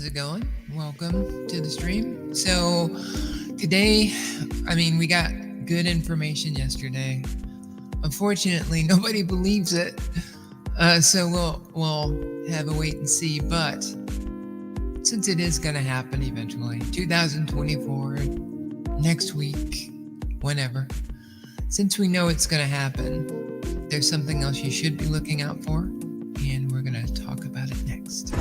How's it going? Welcome to the stream. So today, we got good information yesterday. Unfortunately, nobody believes it. So we'll have a wait and see. But since it is going to happen eventually, 2024, next week, whenever, since we know it's going to happen, there's something else you should be looking out for, and we're going to talk about it next.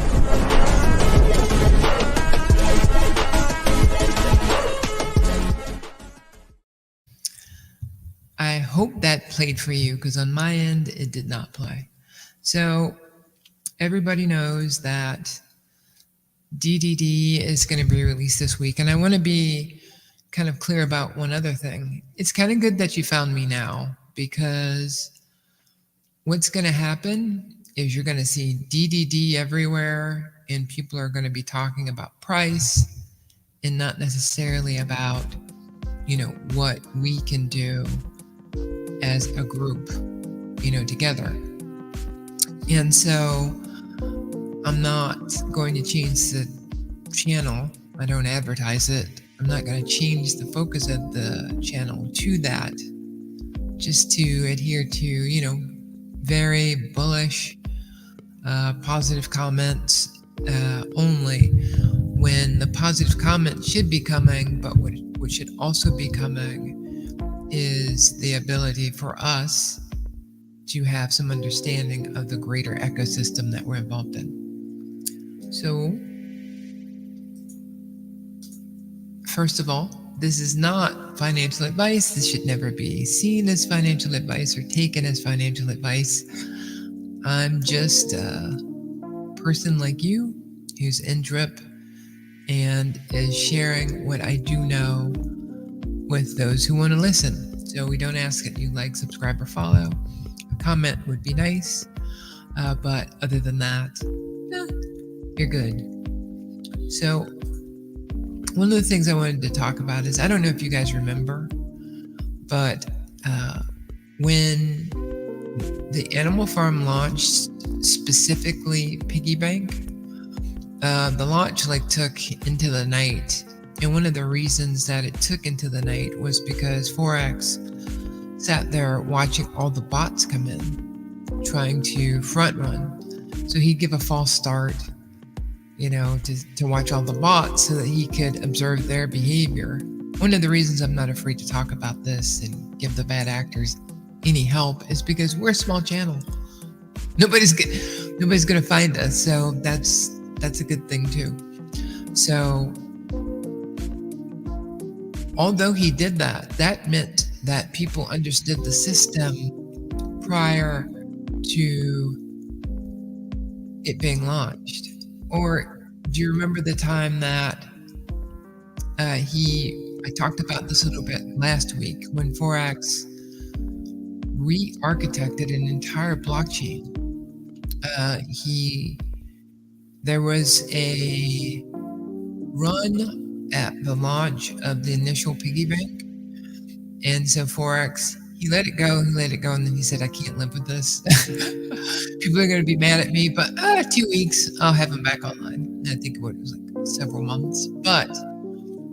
I hope that played for you, because on my end, it did not play. So everybody knows that DDD is going to be released this week, and I want to be kind of clear about one other thing. It's kind of good that you found me now, because what's going to happen is you're going to see DDD everywhere, and people are going to be talking about price and not necessarily about, what we can do as a group, together. And so I'm not going to change the channel. I don't advertise it. I'm not going to change the focus of the channel to that, just to adhere to, very bullish, positive comments only, when the positive comment should be coming, but what should also be coming is the ability for us to have some understanding of the greater ecosystem that we're involved in. So, first of all, this is not financial advice. This should never be seen as financial advice or taken as financial advice. I'm just a person like you who's in drip and is sharing what I do know with those who want to listen. So we don't ask that you like, subscribe, or follow. A comment would be nice, but other than that, you're good. So one of the things I wanted to talk about is, I don't know if you guys remember, but when the Animal Farm launched, specifically Piggy Bank, the launch took into the night. And one of the reasons that it took into the night was because Forex sat there watching all the bots come in, trying to front run. So he'd give a false start, to watch all the bots so that he could observe their behavior. One of the reasons I'm not afraid to talk about this and give the bad actors any help is because we're a small channel. Nobody's gonna find us, so that's a good thing too. So although he did that, that meant that people understood the system prior to it being launched. Or do you remember the time that I talked about this a little bit last week, when Forex re-architected an entire blockchain? There was a run at the launch of the initial piggy bank, and so Forex, he let it go, and then he said, I can't live with this. People are going to be mad at me, but 2 weeks, I'll have him back online. And I think it was several months. But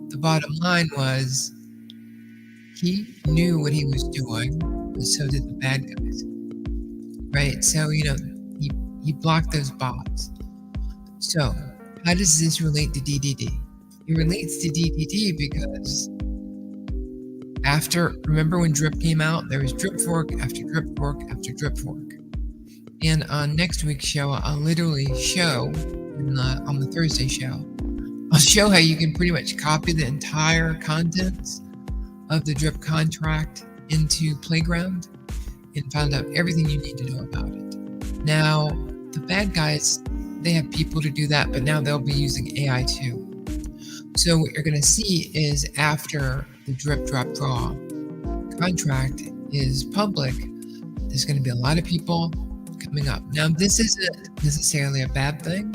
the bottom line was, he knew what he was doing, but so did the bad guys, right? So, he blocked those bots. So how does this relate to DDD? It relates to DDD because remember when drip came out, there was drip fork after drip fork after drip fork. And on next week's show, I'll literally show, on the Thursday show, I'll show how you can pretty much copy the entire contents of the drip contract into Playground and find out everything you need to know about it. Now, the bad guys, they have people to do that, but now they'll be using AI too. So what you're going to see is, after the drip drop draw contract is public, there's going to be a lot of people coming up. Now, this isn't necessarily a bad thing,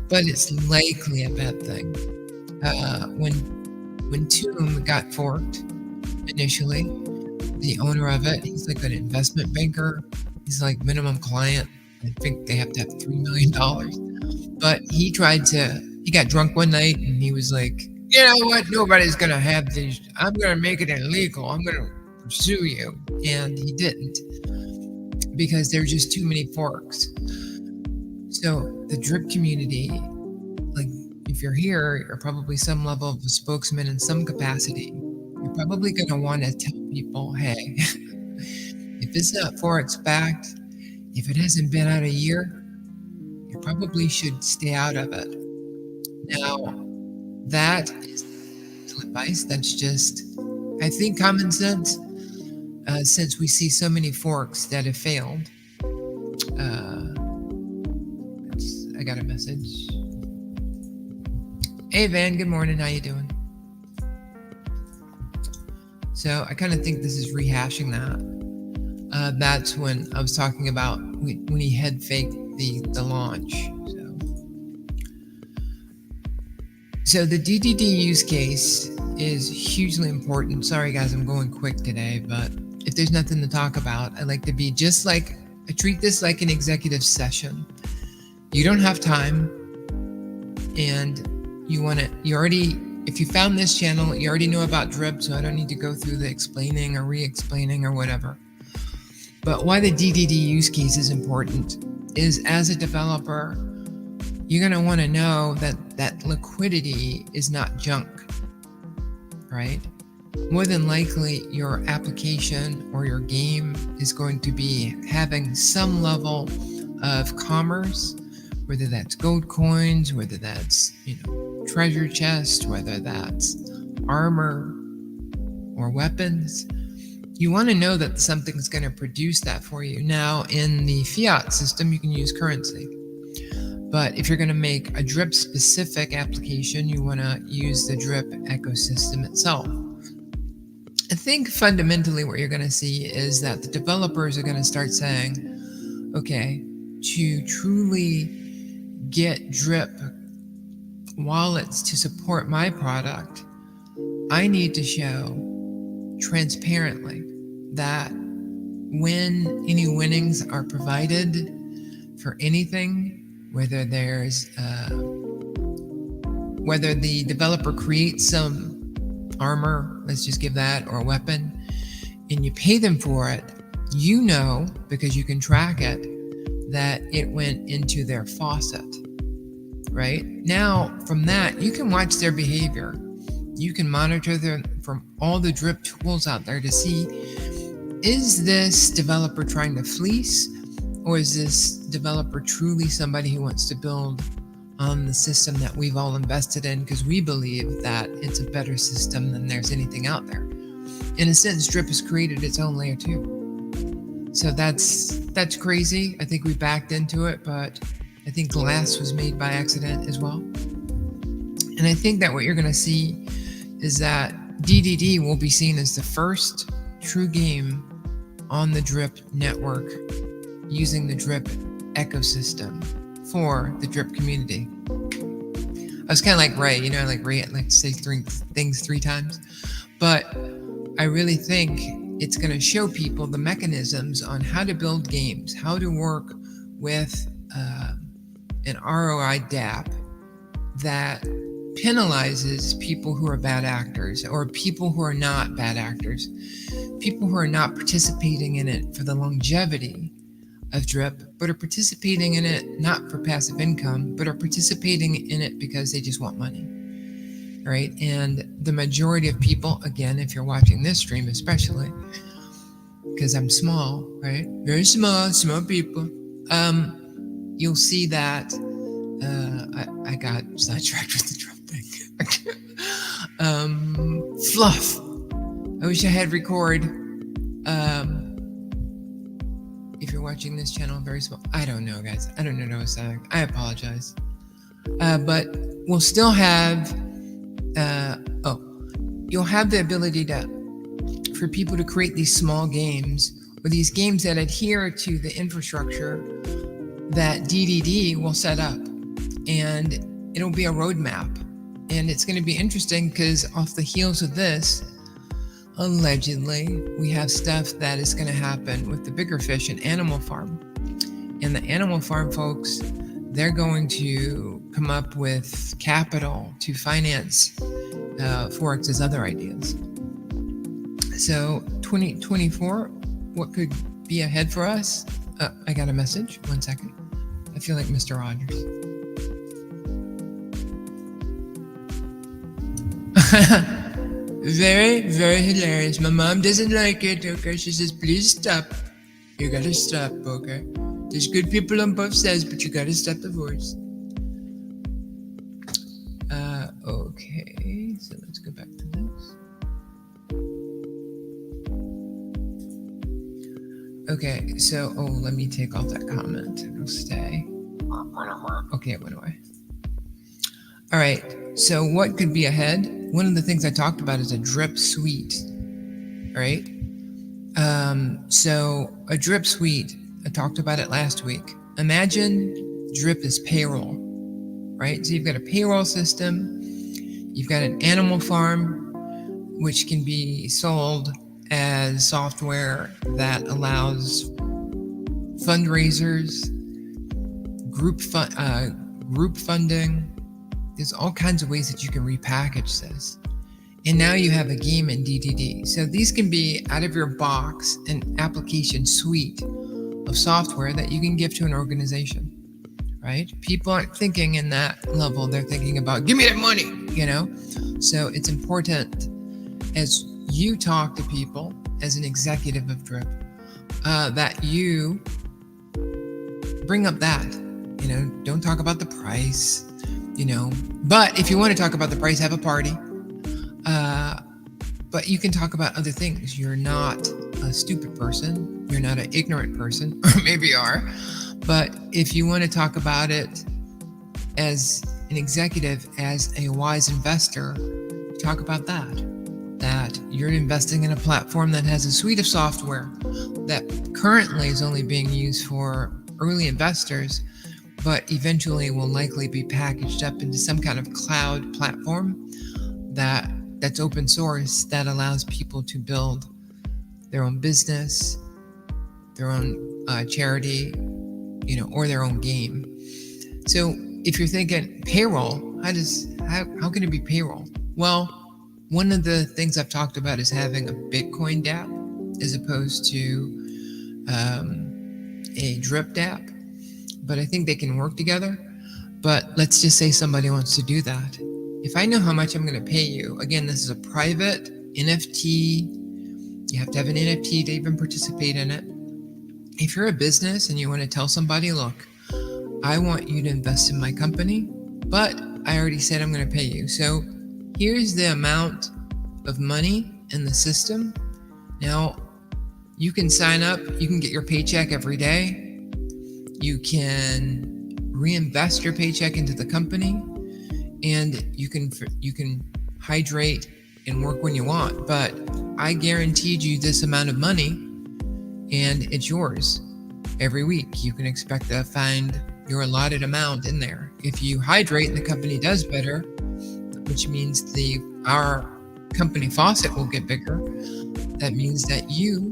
but it's likely a bad thing. When Tomb got forked initially, the owner of it, he's like an investment banker. He's like minimum client. I think they have to have $3 million. But he tried to He got drunk one night and he was like, you know what? Nobody's going to have these. I'm going to make it illegal. I'm going to sue you. And he didn't because there's just too many forks. So the drip community, like if you're here, you're probably some level of a spokesman in some capacity. You're probably going to want to tell people, hey, if it's not Forex backed, if it hasn't been out a year, you probably should stay out of it. Now, that is advice. That's just, I think, common sense. Since we see so many forks that have failed. I got a message. Hey Van, good morning. How you doing? So I kind of think this is rehashing that. That's when I was talking about when he head faked the launch. So the DDD use case is hugely important. Sorry guys, I'm going quick today, but if there's nothing to talk about, I like to be just like, I treat this like an executive session. You don't have time, and if you found this channel, you already know about drip, so I don't need to go through the explaining or re-explaining or whatever. But why the DDD use case is important is, as a developer, you're going to want to know that liquidity is not junk, right? More than likely, your application or your game is going to be having some level of commerce, whether that's gold coins, whether that's, treasure chest, whether that's armor or weapons. You want to know that something's going to produce that for you. Now, in the fiat system, you can use currency. But if you're going to make a drip specific application, you want to use the drip ecosystem itself. I think fundamentally what you're going to see is that the developers are going to start saying, okay, to truly get drip wallets to support my product, I need to show transparently that when any winnings are provided for anything, whether the developer creates some armor, let's just give that, or a weapon, and you pay them for it, because you can track it, that it went into their faucet, right? Now, from that, you can watch their behavior. You can monitor them from all the drip tools out there to see, is this developer trying to fleece, or is this developer truly somebody who wants to build on the system that we've all invested in because we believe that it's a better system than there's anything out there? In a sense, drip has created its own layer 2. So that's crazy. I think we backed into it, but I think glass was made by accident as well. And I think that what you're going to see is that DDD will be seen as the first true game on the drip network using the drip ecosystem for the drip community. I was kind of like Ray, like Ray, I like to say things 3 times, but I really think it's going to show people the mechanisms on how to build games, how to work with an ROI DApp that penalizes people who are bad actors, or people who are not bad actors, people who are not participating in it for the longevity of drip, but are participating in it not for passive income, but are participating in it because they just want money, right? And the majority of people, again, if you're watching this stream especially, because I'm small, right? Very small people, you'll see that I got sidetracked with the drum thing. Fluff. I wish I had record. If you're watching this channel, very small. I don't know, guys. I don't know what I was saying. I apologize. But we'll still have, you'll have the ability for people to create these small games, or these games that adhere to the infrastructure that DDD will set up. And it'll be a roadmap. And it's going to be interesting because off the heels of this, allegedly, we have stuff that is going to happen with the bigger fish in Animal Farm. And the Animal Farm folks, they're going to come up with capital to finance Forex's other ideas. So 2024, what could be ahead for us? I got a message. 1 second. I feel like Mr. Rogers. Very, very hilarious. My mom doesn't like it, okay? She says, please stop. You gotta stop, okay? There's good people on both sides, but you gotta stop the voice. Okay, so let's go back to this. Okay, so, let me take off that comment. It'll stay. Okay, it went away. All right, so what could be ahead? One of the things I talked about is a drip suite, right? So a drip suite, I talked about it last week. Imagine drip is payroll, right? So you've got a payroll system, you've got an animal farm, which can be sold as software that allows fundraisers, group funding. There's all kinds of ways that you can repackage this. And now you have a game in DDD. So these can be out of your box, an application suite of software that you can give to an organization, right? People aren't thinking in that level. They're thinking about, give me that money, So it's important as you talk to people as an executive of Drip, that you bring up that, don't talk about the price, but if you want to talk about the price, have a party. But you can talk about other things. You're not a stupid person. You're not an ignorant person, or maybe you are. But if you want to talk about it as an executive, as a wise investor, talk about that you're investing in a platform that has a suite of software that currently is only being used for early investors, but eventually will likely be packaged up into some kind of cloud platform that's open source, that allows people to build their own business, their own charity, or their own game. So if you're thinking payroll, how can it be payroll? Well, one of the things I've talked about is having a Bitcoin dApp as opposed to a drip dApp, but I think they can work together. But let's just say somebody wants to do that. If I know how much I'm going to pay you, again, this is a private NFT. You have to have an NFT to even participate in it. If you're a business and you want to tell somebody, look, I want you to invest in my company, but I already said I'm going to pay you. So here's the amount of money in the system. Now, you can sign up. You can get your paycheck every day. You can reinvest your paycheck into the company, and you can hydrate and work when you want. But I guaranteed you this amount of money, and it's yours every week. You can expect to find your allotted amount in there. If you hydrate and the company does better, which means our company faucet will get bigger, that means that you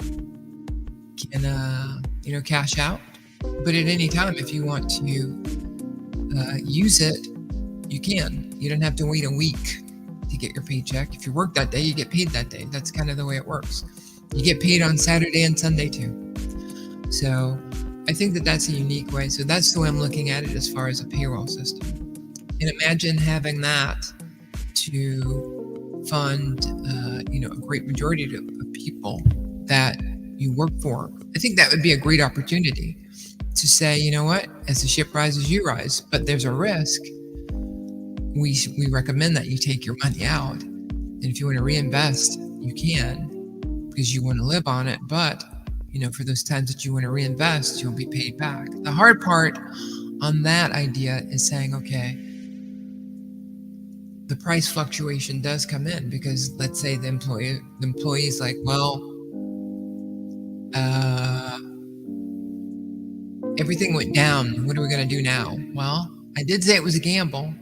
can cash out. But at any time, if you want to use it, you can. You don't have to wait a week to get your paycheck. If you work that day, you get paid that day. That's kind of the way it works. You get paid on Saturday and Sunday too. So I think that that's a unique way. So that's the way I'm looking at it as far as a payroll system. And imagine having that to fund, a great majority of people that you work for. I think that would be a great opportunity to say, you know what, as the ship rises, you rise, but there's a risk. We recommend that you take your money out. And if you want to reinvest, you can, because you want to live on it. But, for those times that you want to reinvest, you'll be paid back. The hard part on that idea is saying, okay, the price fluctuation does come in, because let's say the employee's like, well, everything went down. What are we going to do now? Well, I did say it was a gamble,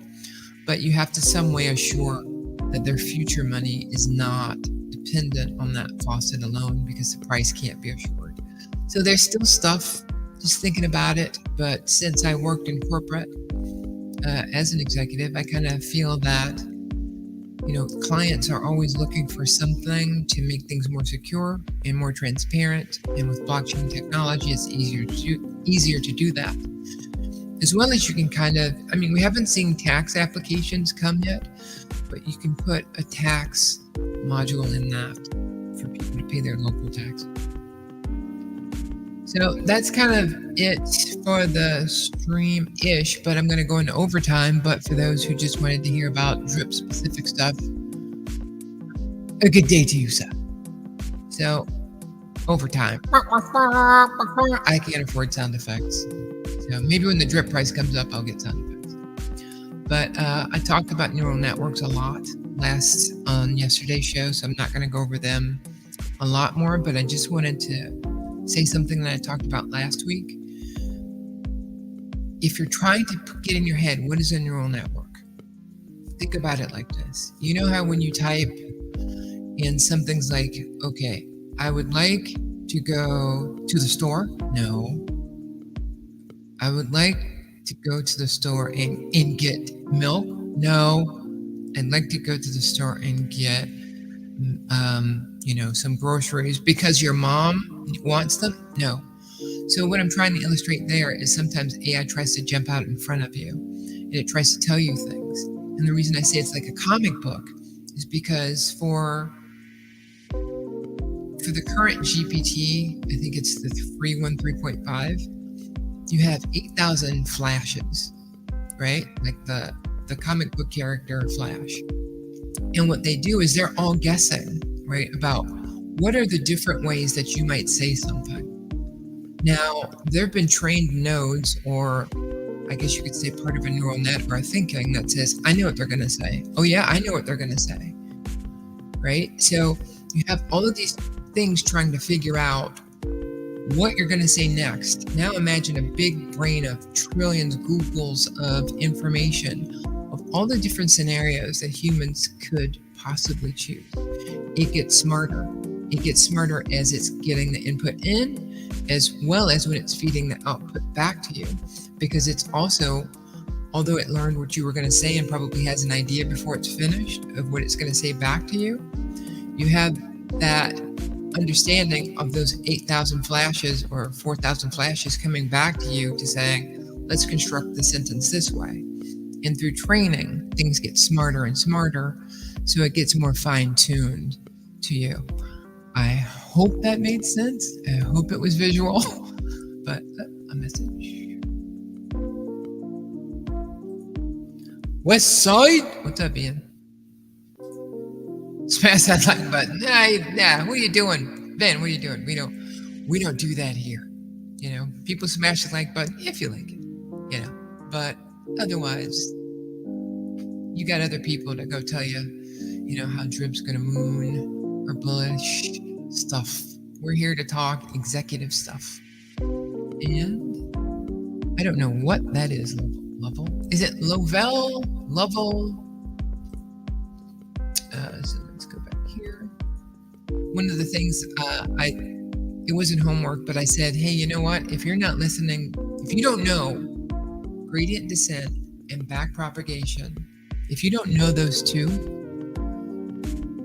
but you have to some way assure that their future money is not dependent on that faucet alone, because the price can't be assured. So there's still stuff just thinking about it. But since I worked in corporate as an executive, I kind of feel that, clients are always looking for something to make things more secure and more transparent. And with blockchain technology, it's easier to do that. As well as you can we haven't seen tax applications come yet, but you can put a tax module in that for people to pay their local tax. So that's kind of it for the stream-ish, but I'm going to go into overtime. But for those who just wanted to hear about drip-specific stuff, a good day to you, sir. So, overtime. I can't afford sound effects. So maybe when the drip price comes up, I'll get sound effects. But I talked about neural networks a lot on yesterday's show, so I'm not going to go over them a lot more, but I just wanted to say something that I talked about last week. If you're trying to get in your head, what is a neural network? Think about it like this. You know how when you type in something's like, okay, I would like to go to the store? No. I would like to go to the store and get milk? No. I'd like to go to the store and get some groceries because your mom wants them? No. So what I'm trying to illustrate there is sometimes AI tries to jump out in front of you and it tries to tell you things. And the reason I say it's like a comic book is because for the current GPT, I think it's the 3.5, you have 8,000 flashes, right? Like the comic book character Flash. And what they do is they're all guessing, right, about what are the different ways that you might say something. Now, there have been trained nodes, or I guess you could say part of a neural net or thinking that says, I know what they're going to say. Oh yeah, I know what they're going to say, right? So you have all of these things trying to figure out what you're going to say next. Now imagine a big brain of trillions Googles of information of all the different scenarios that humans could possibly choose. It gets smarter. It gets smarter as it's getting the input in, as well as when it's feeding the output back to you. Because it's also, although it learned what you were going to say and probably has an idea before it's finished of what it's going to say back to you, you have that understanding of those 8,000 flashes or 4,000 flashes coming back to you to saying, let's construct the sentence this way. And through training, things get smarter and smarter, so it gets more fine-tuned to you. I hope that made sense. I hope it was visual, but a message. West Side? What's up, Ian? Smash that like button. Nah, what are you doing? Ben, what are you doing? We don't do that here. People smash the like button if you like it. But otherwise, you got other people that go tell you, how drip's gonna moon or bullish stuff. We're here to talk executive stuff. And I don't know what that is, Lovell. Is it Lovell? So let's go back here. One of the things it wasn't homework, but I said, hey, you know what? If you're not listening, if you don't know gradient descent and backpropagation, if you don't know those two,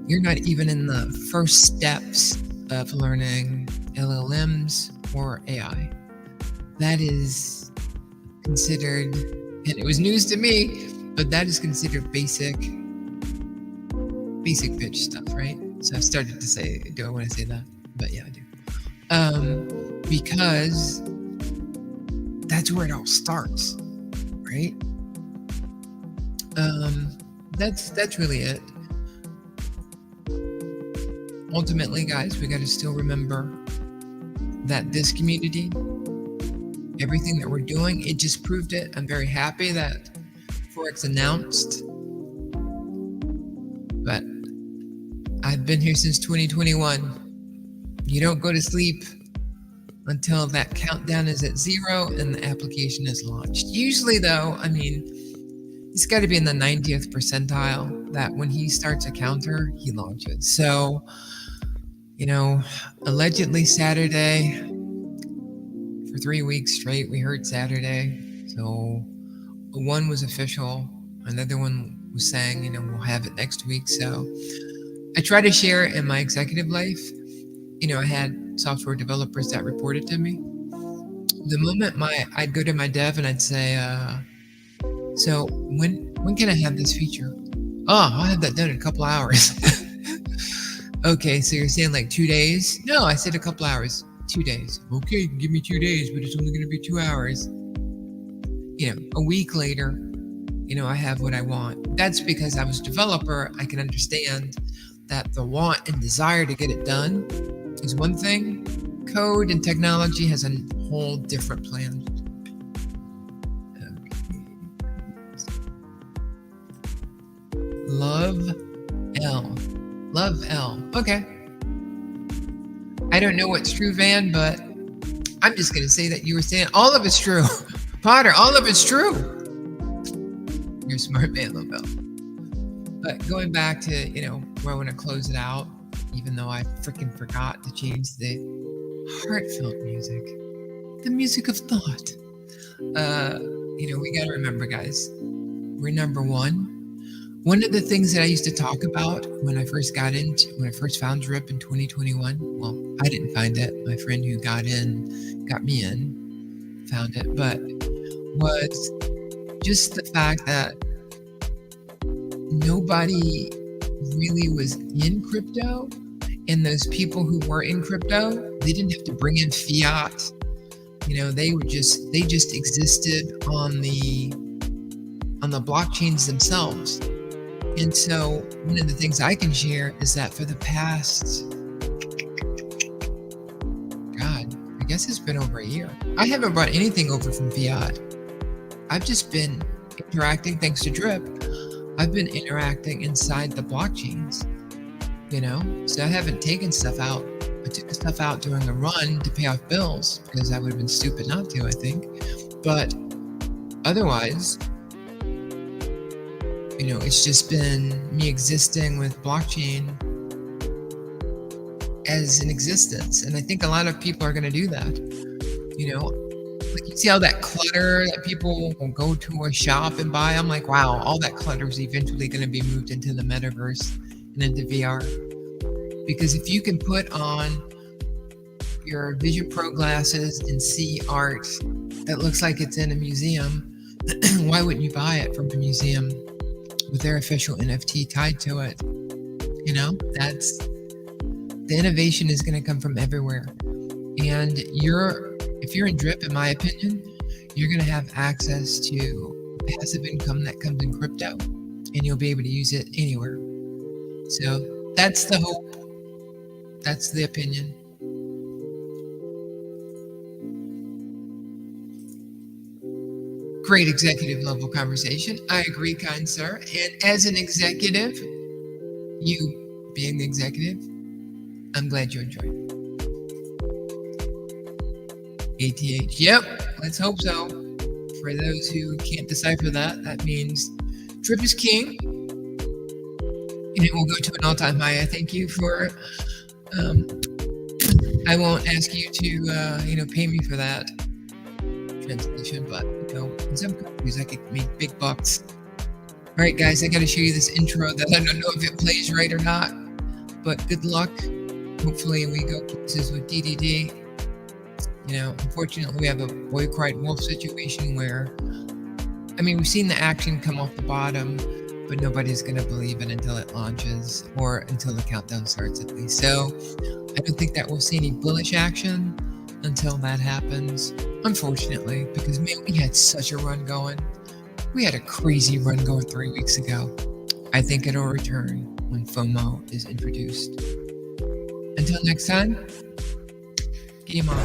you're not even in the first steps of learning LLMs or AI. That is considered, and it was news to me, but that is considered basic bitch stuff, right? So I started to say, do I want to say that? But yeah, I do. Because that's where it all starts, right? That's really it. Ultimately, guys, we got to still remember that this community, everything that we're doing, it just proved it. I'm very happy that Forex announced, but I've been here since 2021. You don't go to sleep until that countdown is at 0 and the application is launched. Usually, though, it's got to be in the 90th percentile that when he starts a counter, he launches. So, allegedly Saturday, for 3 weeks straight. We heard Saturday. So one was official. Another one was saying, we'll have it next week. So I try to share it in my executive life. I had software developers that reported to me. The moment I'd go to my dev and I'd say, so when can I have this feature? Oh, I'll have that done in a couple hours. Okay, so you're saying like 2 days? No, I said a couple hours. 2 days. Okay, you can give me 2 days, but it's only going to be 2 hours. A week later, I have what I want. That's because I was a developer. I can understand that the want and desire to get it done is one thing. Code and technology has a whole different plan. Love L. Okay. I don't know what's true, Van, but I'm just going to say that you were saying all of it's true. Potter, all of it's true. You're a smart man, Lobel. But going back to, where I want to close it out, even though I freaking forgot to change the heartfelt music, the music of thought. We got to remember, guys, we're number one. One of the things that I used to talk about when I first found Drip in 2021, well, I didn't find it. My friend who got me in, found it, but was just the fact that nobody really was in crypto, and those people who were in crypto, they didn't have to bring in fiat. They just existed on the blockchains themselves. And so one of the things I can share is that for the past, I guess it's been over a year. I haven't brought anything over from fiat. I've just been interacting, thanks to Drip. I've been interacting inside the blockchains, So I haven't taken stuff out. I took stuff out during the run to pay off bills because I would have been stupid not to, I think. But otherwise, it's just been me existing with blockchain as an existence. And I think a lot of people are going to do that. Like you see all that clutter that people will go to a shop and buy. I'm like, wow, all that clutter is eventually going to be moved into the metaverse and into VR. Because if you can put on your Vision Pro glasses and see art that looks like it's in a museum, why wouldn't you buy it from the museum with their official NFT tied to it? That's the innovation is going to come from everywhere. And if you're in Drip, in my opinion, you're going to have access to passive income that comes in crypto, and you'll be able to use it anywhere. So that's the hope. That's the opinion. Great executive level conversation. I agree, kind sir. And as an executive, you being the executive, I'm glad you enjoyed it. ATH. Yep, let's hope so. For those who can't decipher that, that means Drip is king. And it will go to an all-time high. I thank you for, I won't ask you to, pay me for that translation, but, in some countries I could make big bucks. All right, guys, I got to show you this intro that I don't know if it plays right or not, but good luck. Hopefully we go places with DDD. Unfortunately, we have a boy cried wolf situation where, we've seen the action come off the bottom, but nobody's going to believe it until it launches or until the countdown starts, at least. So I don't think that we'll see any bullish action until that happens, unfortunately, because man, we had such a run going. We had a crazy run going 3 weeks ago. I think it'll return when FOMO is introduced. Until next time, game on.